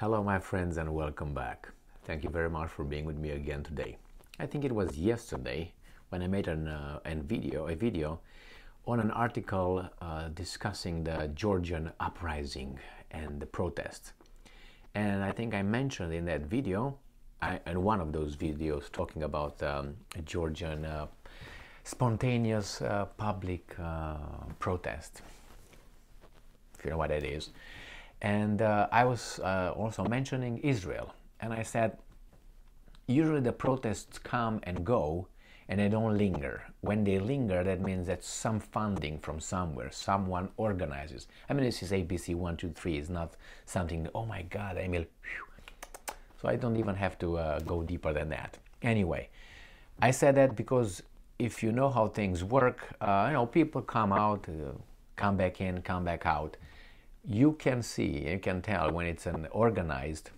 Hello my friends and welcome back. Thank you very much for being with me again today. I think it was yesterday when I made a video on an article discussing the Georgian uprising and the protests. And I think I mentioned in that video, in one of those videos, talking about a Georgian spontaneous public protest, if you know what it is. And I was also mentioning Israel, and I said usually the protests come and go and they don't linger. When they linger, that means that some funding from somewhere, someone organizes. I mean, this is ABC 1, 2, 3. It's not something, oh my God, Emil. So I don't even have to go deeper than that. Anyway, I said that because if you know how things work, people come out, come back in, come back out. You can see, you can tell when it's an organized,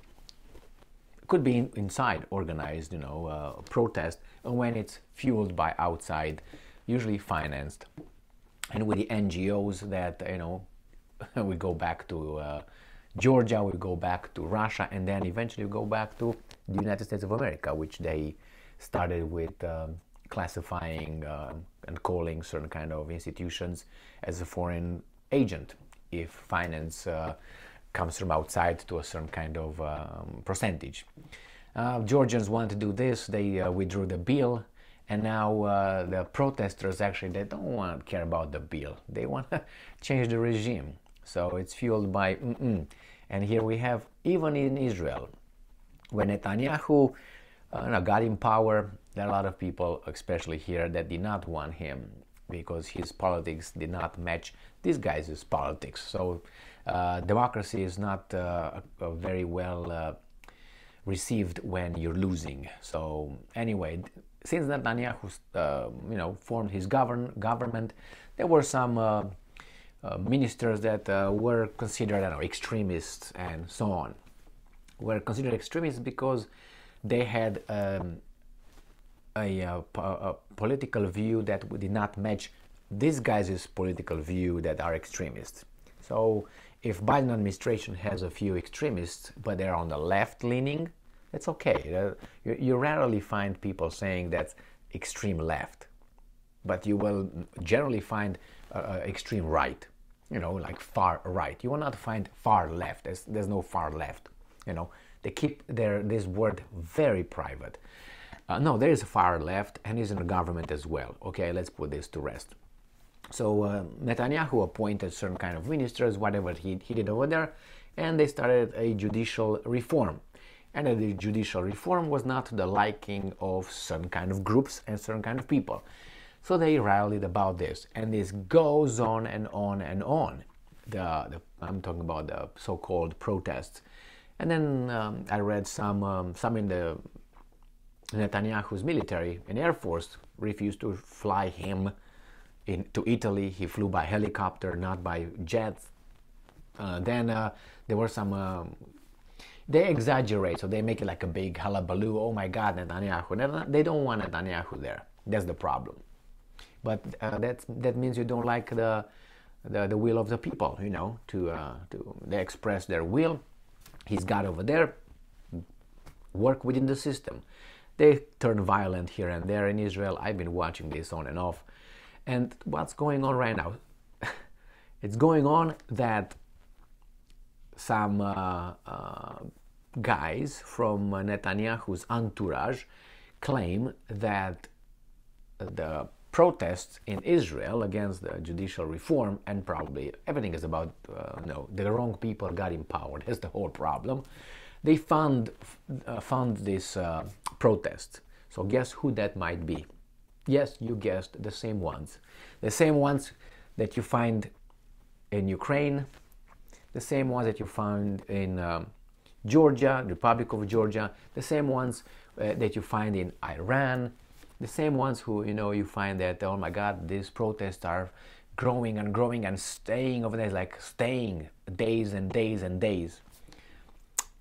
could be inside organized, protest, and when it's fueled by outside, usually financed, and with the NGOs that, we go back to Georgia, we go back to Russia, and then eventually we go back to the United States of America, which they started with classifying and calling certain kind of institutions as a foreign agent if finance comes from outside to a certain kind of percentage. Georgians want to do this, they withdrew the bill, and now the protesters actually, they don't want to care about the bill, they want to change the regime. So it's fueled by And here we have, even in Israel, when Netanyahu got in power, there are a lot of people, especially here, that did not want him because his politics did not match these guys' politics. So democracy is not very well received when you're losing. So anyway, since Netanyahu formed his government, there were some ministers that were considered extremists and so on. Were considered extremists because they had a political view that did not match these guys' political view that are extremists. So if Biden administration has a few extremists, but they're on the left leaning, that's okay. You rarely find people saying that's extreme left, but you will generally find extreme right, like far right. You will not find far left. There's no far left. They keep this word very private. No, there is a far left, and he's in the government as well. Okay, let's put this to rest. So Netanyahu appointed certain kind of ministers, whatever he did over there, and they started a judicial reform. And the judicial reform was not to the liking of certain kind of groups and certain kind of people. So they rallied about this, and this goes on and on and on. I'm talking about the so-called protests. And then I read some in the Netanyahu's military and Air Force refused to fly him to Italy. He flew by helicopter, not by jets. Then there were some, they exaggerate, so they make it like a big hullabaloo. Oh my God, Netanyahu. They don't want Netanyahu there. That's the problem. But that means you don't like the will of the people, they express their will. He's got over there, work within the system. They turn violent here and there in Israel. I've been watching this on and off. And what's going on right now? It's going on that some guys from Netanyahu's entourage claim that the protests in Israel against the judicial reform, and probably everything is about, the wrong people got empowered. That's the whole problem. They fund this protest. So guess who that might be? Yes, you guessed, the same ones. The same ones that you find in Ukraine, the same ones that you find in Georgia, the Republic of Georgia, the same ones that you find in Iran, the same ones who, you find that, oh my God, these protests are growing and growing and staying over there, like staying days and days and days.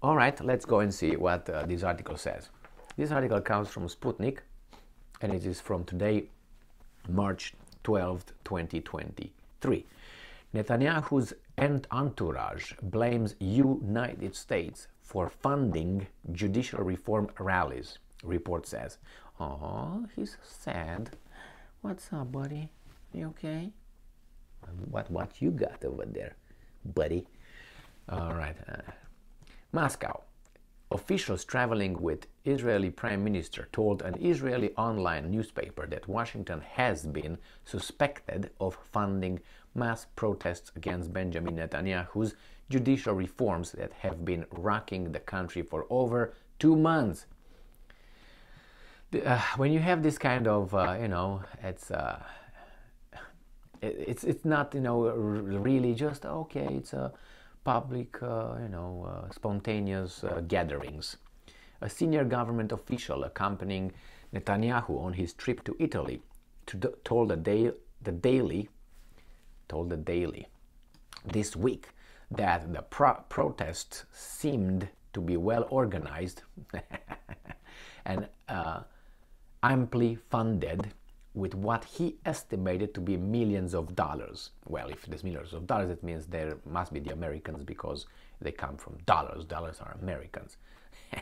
All right, let's go and see what this article says. This article comes from Sputnik, and it is from today, March 12th, 2023. Netanyahu's entourage blames United States for funding judicial reform rallies, report says. Oh, he's sad. What's up, buddy? You okay? What you got over there, buddy? All right. Moscow. Officials traveling with Israeli Prime Minister told an Israeli online newspaper that Washington has been suspected of funding mass protests against Benjamin Netanyahu's judicial reforms that have been rocking the country for over 2 months. When you have this kind of, it's not, really just, okay, it's a public, spontaneous gatherings. A senior government official accompanying Netanyahu on his trip to Italy told the Daily this week that the protests seemed to be well organized and amply funded with what he estimated to be millions of dollars. Well, if there's millions of dollars, it means there must be the Americans because they come from dollars. Dollars are Americans.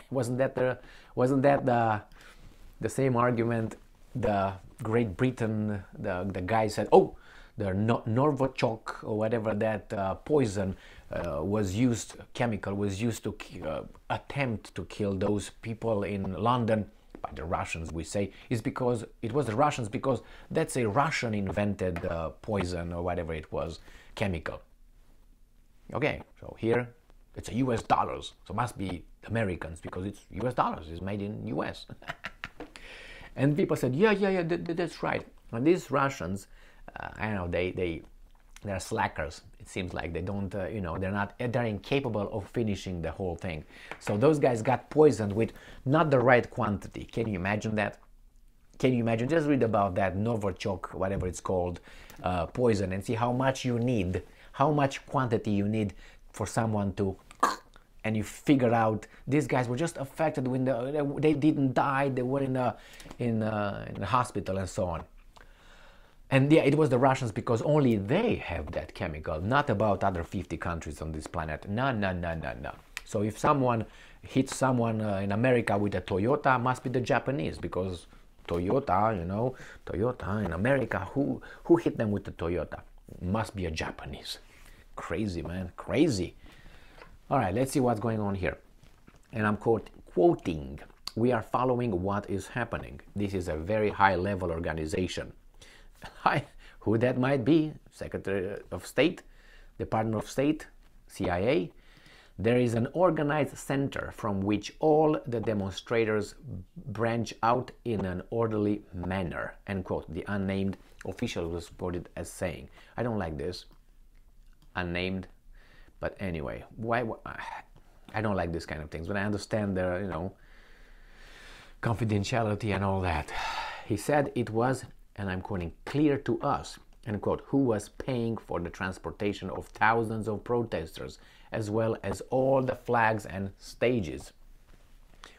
Wasn't that the same argument the Great Britain, the guy said, oh, the Novichok or whatever that poison chemical was used to attempt to kill those people in London by the Russians, we say, is because it was the Russians, because that's a Russian invented poison or whatever it was, chemical. Okay, so here it's a US dollars, so must be Americans because it's US dollars, it's made in US. And people said, yeah, that's right. And these Russians, I know they're slackers. It seems like they don't, they're incapable of finishing the whole thing. So those guys got poisoned with not the right quantity. Can you imagine that? Can you imagine? Just read about that Novichok, whatever it's called, poison, and see how much you need, how much quantity you need for someone to, and you figure out these guys were just affected when they didn't die, they were in the hospital and so on. And yeah, it was the Russians because only they have that chemical, not about other 50 countries on this planet. No. So if someone hits someone in America with a Toyota, must be the Japanese, because Toyota, Toyota in America, who hit them with the Toyota? Must be a Japanese. Crazy, man, crazy. All right, let's see what's going on here. And I'm quoting, we are following what is happening. This is a very high-level organization. Who that might be? Secretary of State, Department of State, CIA. There is an organized center from which all the demonstrators branch out in an orderly manner, end quote. The unnamed official was quoted as saying. I don't like this. Unnamed. But anyway, why I don't like this kind of things, but I understand their, confidentiality and all that. He said it was, and I'm quoting, clear to us, end quote, who was paying for the transportation of thousands of protesters, as well as all the flags and stages.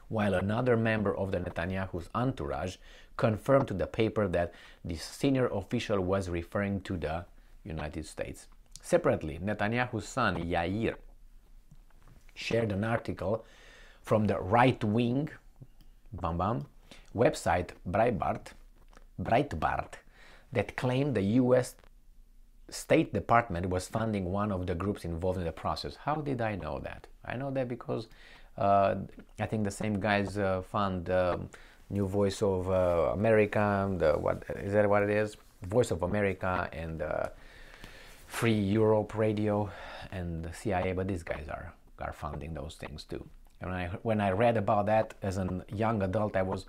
While another member of the Netanyahu's entourage confirmed to the paper that the senior official was referring to the United States. Separately, Netanyahu's son, Yair, shared an article from the right-wing website Breitbart that claimed the US State Department was funding one of the groups involved in the process. How did I know that? I know that because I think the same guys fund New Voice of America, what is that what it is? Voice of America and Free Europe Radio and the CIA, but these guys are funding those things too. And when I read about that as a young adult, that was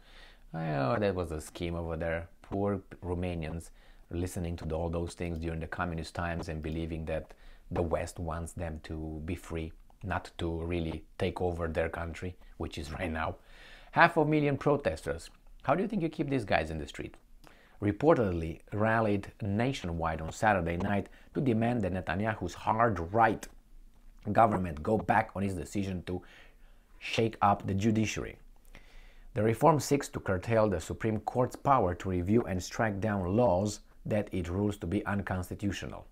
a scheme over there. Poor Romanians listening to all those things during the communist times and believing that the West wants them to be free, not to really take over their country, which is right now. 500,000 protesters. How do you think you keep these guys in the street? Reportedly rallied nationwide on Saturday night to demand that Netanyahu's hard-right government go back on his decision to shake up the judiciary. The reform seeks to curtail the Supreme Court's power to review and strike down laws that it rules to be unconstitutional.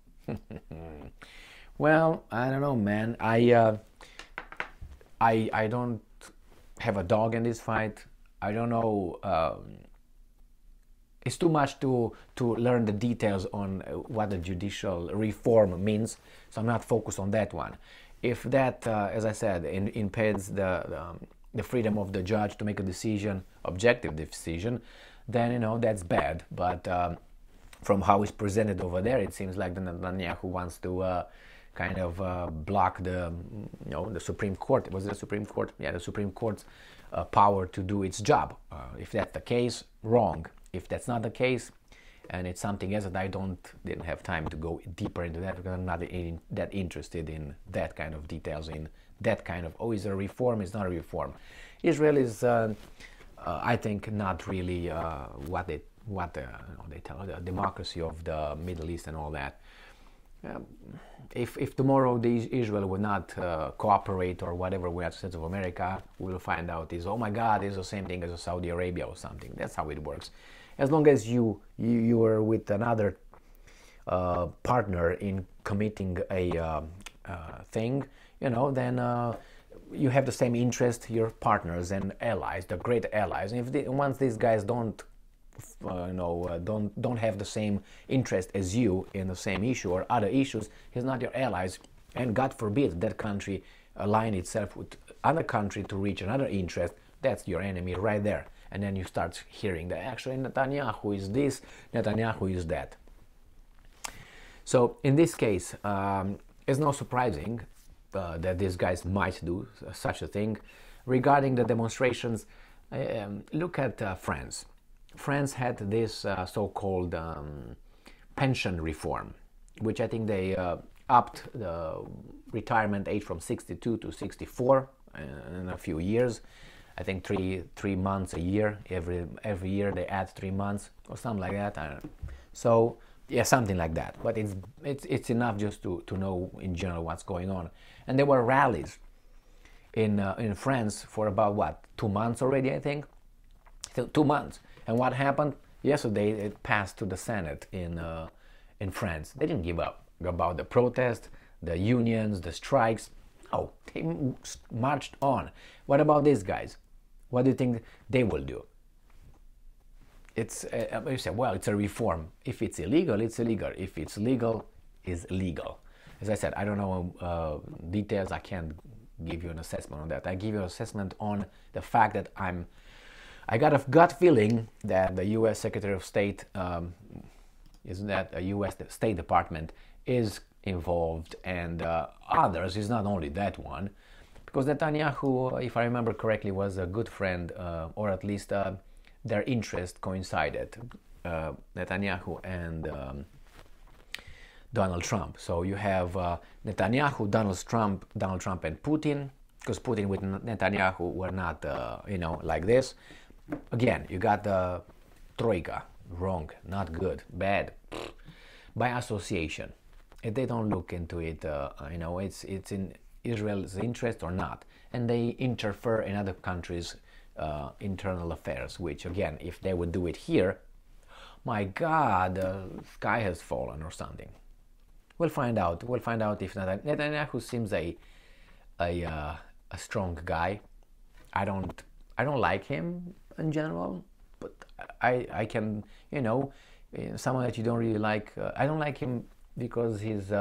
Well, I don't know, man. I don't have a dog in this fight. I don't know. It's too much to learn the details on what the judicial reform means, so I'm not focused on that one. If that, as I said, impedes the freedom of the judge to make a decision, objective decision, then that's bad. But from how it's presented over there, it seems like the Netanyahu wants to kind of block the Supreme Court. Was it the Supreme Court? Yeah, the Supreme Court's power to do its job. If that's the case, wrong. If that's not the case, and it's something else that I didn't have time to go deeper into that, because I'm not that interested in that kind of details, in that kind of, is it a reform, it's not a reform. Israel is, I think, not really what they tell the democracy of the Middle East and all that. If tomorrow Israel would not cooperate or whatever with the States of America, we'll find out oh my God, it's the same thing as Saudi Arabia or something. That's how it works. As long as you are with another partner in committing a thing, then you have the same interest, your partners and allies, the great allies. And once these guys don't have the same interest as you in the same issue or other issues, he's not your allies, and God forbid that country align itself with other country to reach another interest, that's your enemy right there. And then you start hearing that actually Netanyahu is this, Netanyahu is that. So in this case, it's not surprising that these guys might do such a thing. Regarding the demonstrations, look at France. France had this so-called pension reform, which I think they upped the retirement age from 62 to 64 in a few years. I think three months a year. Every year they add 3 months or something like that. I don't know. So yeah, something like that. But it's enough just to know in general what's going on. And there were rallies in France for about 2 months already, I think. 2 months. And what happened? Yesterday it passed to the Senate in France. They didn't give up about the protest, the unions, the strikes. Oh, they marched on. What about these guys? What do you think they will do? You say, well, it's a reform. If it's illegal, it's illegal. If it's legal, it's legal. As I said, I don't know details. I can't give you an assessment on that. I give you an assessment on the fact that I got a gut feeling that the US Secretary of State, US State Department is involved, and others, is not only that one, because Netanyahu, if I remember correctly, was a good friend, or at least their interest coincided, Netanyahu and Donald Trump. So you have Netanyahu, Donald Trump and Putin, because Putin with Netanyahu were not, like this. Again, you got the troika, wrong, not good, bad, by association. If they don't look into it, it's in Israel's interest or not, and they interfere in other countries' internal affairs, which again, if they would do it here, my God, the sky has fallen or something. We'll find out. We'll find out if Netanyahu seems a strong guy. I don't like him in general, but I can, someone that you don't really like. I don't like him because he's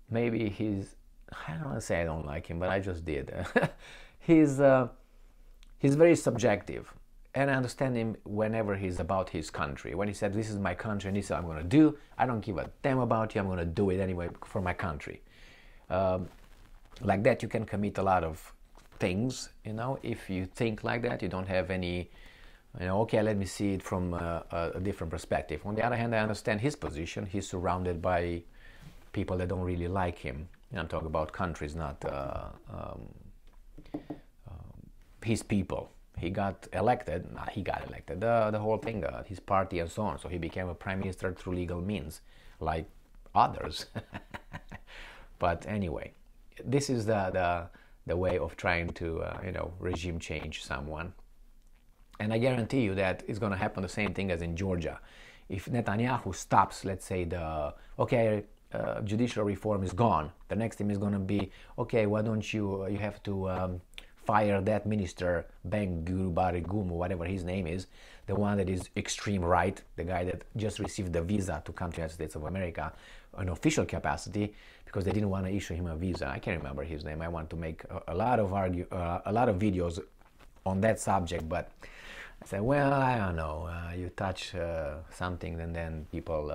maybe he's, I don't want to say I don't like him, but I just did. He's very subjective, and I understand him whenever he's about his country. When he said, this is my country and this is what I'm going to do, I don't give a damn about you, I'm going to do it anyway for my country. Like that you can commit a lot of things, if you think like that. You don't have any, okay, let me see it from a different perspective. On the other hand, I understand his position. He's surrounded by people that don't really like him. I'm talking about countries, not his people. He got elected, the whole thing, his party and so on. So he became a prime minister through legal means, like others. But anyway, this is the way of trying to, regime change someone. And I guarantee you that it's going to happen the same thing as in Georgia. If Netanyahu stops, let's say, judicial reform is gone. The next thing is going to be, okay, why don't you have to fire that minister, Ben Guribarigum, or whatever his name is, the one that is extreme right, the guy that just received the visa to come to the United States of America in official capacity because they didn't want to issue him a visa. I can't remember his name. I want to make a lot of videos on that subject, but I said, well, I don't know. You touch something, and then people,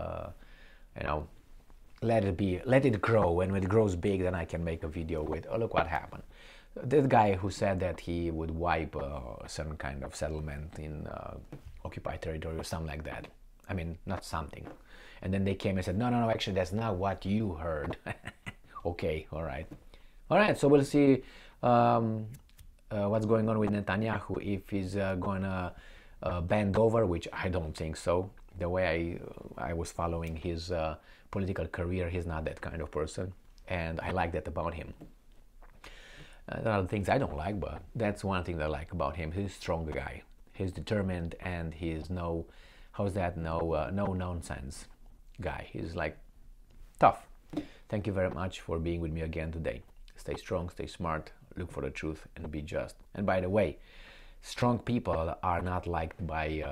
let it grow. And when it grows big, then I can make a video with, oh, look what happened. This guy who said that he would wipe a certain kind of settlement in occupied territory or something like that. I mean, not something. And then they came and said, no, actually, that's not what you heard. Okay, all right. So we'll see what's going on with Netanyahu, if he's going to bend over, which I don't think so. The way I was following his political career, he's not that kind of person. And I like that about him. There are things I don't like, but that's one thing that I like about him. He's a strong guy. He's determined, and he's no nonsense guy. He's like tough. Thank you very much for being with me again today. Stay strong, stay smart, look for the truth, and be just. And by the way, strong people are not liked by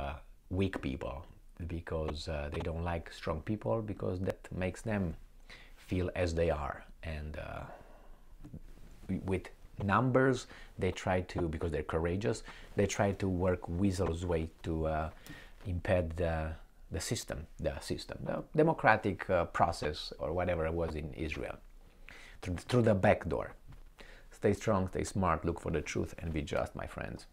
weak people, because they don't like strong people, because that makes them feel as they are. And with numbers, they try to, because they're courageous, they try to work weasel's way to impede the system, the democratic process, or whatever it was in Israel, through the back door. Stay strong, stay smart, look for the truth, and be just, my friends.